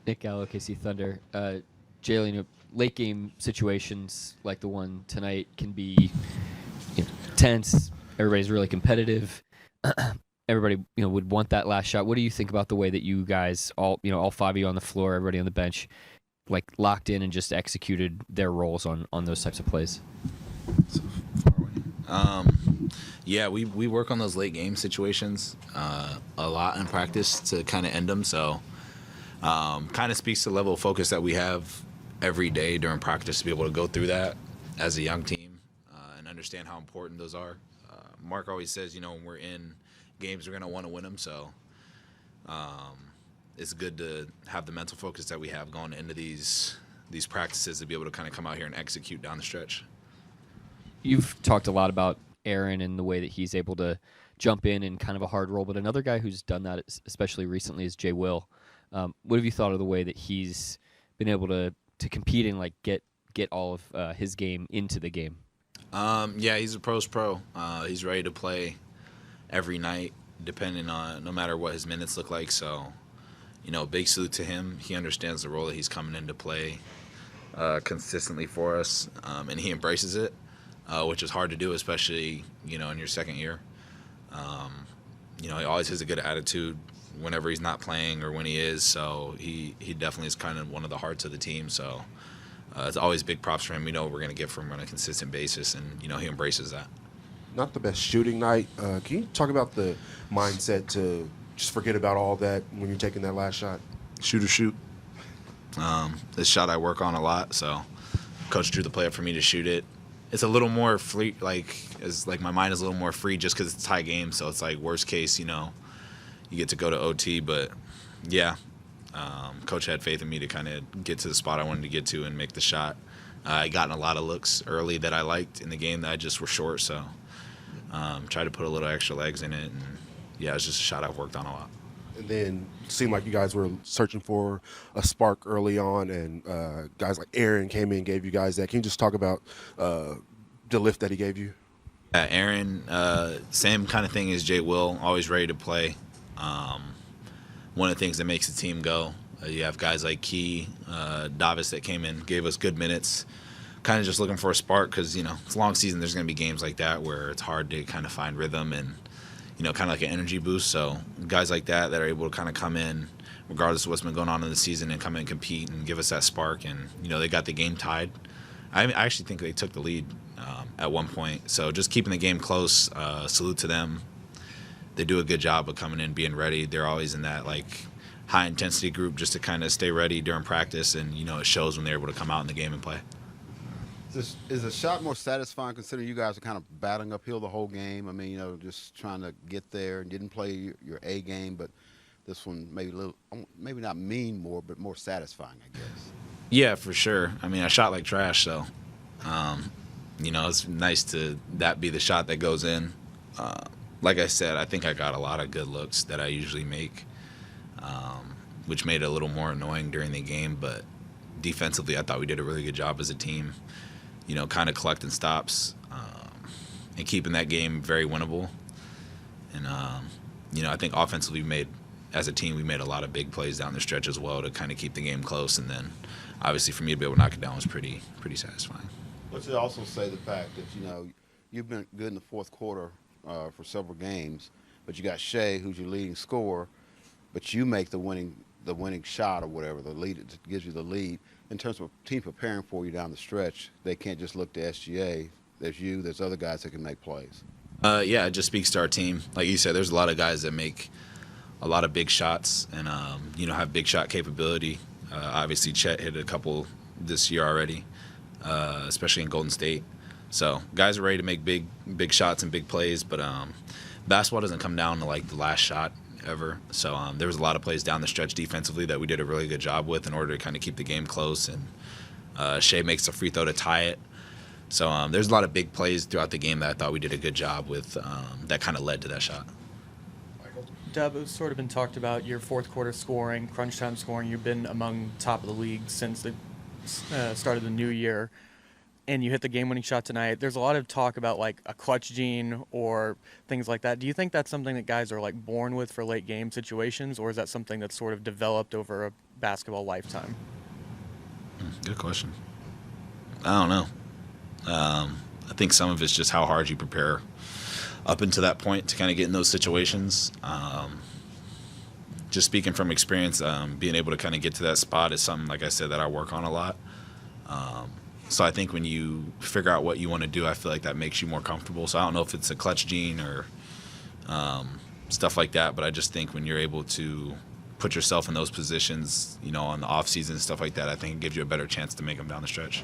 Nick Gallo, KC Thunder. Jalen, late game situations like the one tonight can be tense. Everybody's really competitive. Everybody, would want that last shot. What do you think about the way that you guys all five of you on the floor, everybody on the bench, like locked in and just executed their roles on those types of plays? So far away. Yeah, we work on those late game situations a lot in practice to kind of end them. So kind of speaks to the level of focus that we have every day during practice to be able to go through that as a young team and understand how important those are. Mark always says, when we're in games, we're going to want to win them. So it's good to have the mental focus that we have going into these practices to be able to kind of come out here and execute down the stretch. You've talked a lot about Aaron and the way that he's able to jump in kind of a hard role, but another guy who's done that, especially recently, is Jay Will. What have you thought of the way that he's been able to compete and like get all of his game into the game? Yeah, he's a pro's pro. He's ready to play every night, depending on no matter what his minutes look like. So, big salute to him. He understands the role that he's coming in to play consistently for us, and he embraces it, which is hard to do, especially in your second year. He always has a good attitude whenever he's not playing or when he is. So he definitely is kind of one of the hearts of the team. So it's always big props for him. We know what we're going to get from him on a consistent basis, and he embraces that. Not the best shooting night. Can you talk about the mindset to just forget about all that when you're taking that last shot? Shoot or shoot. This shot I work on a lot, so coach drew the play up for me to shoot it. It's a little more free, my mind is a little more free just because it's a tie game. So it's like worst case, you get to go to OT. But yeah, coach had faith in me to kind of get to the spot I wanted to get to and make the shot. I gotten a lot of looks early that I liked in the game that I just were short. So tried to put a little extra legs in it, and yeah, it's just a shot I've worked on a lot. And then it seemed like you guys were searching for a spark early on, and guys like Aaron came in and gave you guys that. Can you just talk about the lift that he gave you? Aaron, same kind of thing as Jay Will, always ready to play. One of the things that makes the team go. You have guys like Key, Davis that came in, gave us good minutes. Kind of just looking for a spark because, it's a long season. There's going to be games like that where it's hard to kind of find rhythm and, kind of like an energy boost. So guys like that are able to kind of come in regardless of what's been going on in the season and come in and compete and give us that spark. And, they got the game tied. I actually think they took the lead at one point. So just keeping the game close, salute to them. They do a good job of coming in, being ready. They're always in that, high intensity group just to kind of stay ready during practice, and it shows when they're able to come out in the game and play. Is the shot more satisfying considering you guys are kind of battling uphill the whole game? I mean, just trying to get there and didn't play your A game, but this one maybe not mean more, but more satisfying, I guess. Yeah, for sure. I mean, I shot like trash, so it's nice to that be the shot that goes in. Like I said, I think I got a lot of good looks that I usually make, which made it a little more annoying during the game. But defensively, I thought we did a really good job as a team, kind of collecting stops and keeping that game very winnable. And, I think offensively as a team, we made a lot of big plays down the stretch as well to kind of keep the game close. And then, obviously, for me to be able to knock it down was pretty satisfying. But you also say the fact that, you've been good in the fourth quarter for several games, but you got Shea, who's your leading scorer, but you make the winning shot or whatever, the lead that gives you the lead. In terms of a team preparing for you down the stretch, they can't just look to SGA. There's other guys that can make plays. Yeah, it just speaks to our team. Like you said, there's a lot of guys that make a lot of big shots and, have big shot capability. Obviously, Chet hit a couple this year already, especially in Golden State. So guys are ready to make big shots and big plays, but basketball doesn't come down to the last shot ever. So there was a lot of plays down the stretch defensively that we did a really good job with in order to kind of keep the game close. And Shea makes a free throw to tie it. So there's a lot of big plays throughout the game that I thought we did a good job with that kind of led to that shot. Dub, it's sort of been talked about your fourth quarter scoring, crunch time scoring. You've been among top of the league since the start of the new year. And you hit the game-winning shot tonight. There's a lot of talk about a clutch gene or things like that. Do you think that's something that guys are born with for late game situations, or is that something that's sort of developed over a basketball lifetime? Good question. I don't know. I think some of it's just how hard you prepare up until that point to kind of get in those situations. Just speaking from experience, being able to kind of get to that spot is something, like I said, that I work on a lot. So I think when you figure out what you want to do, I feel like that makes you more comfortable. So I don't know if it's a clutch gene or stuff like that, but I just think when you're able to put yourself in those positions, on the off season and stuff like that, I think it gives you a better chance to make them down the stretch.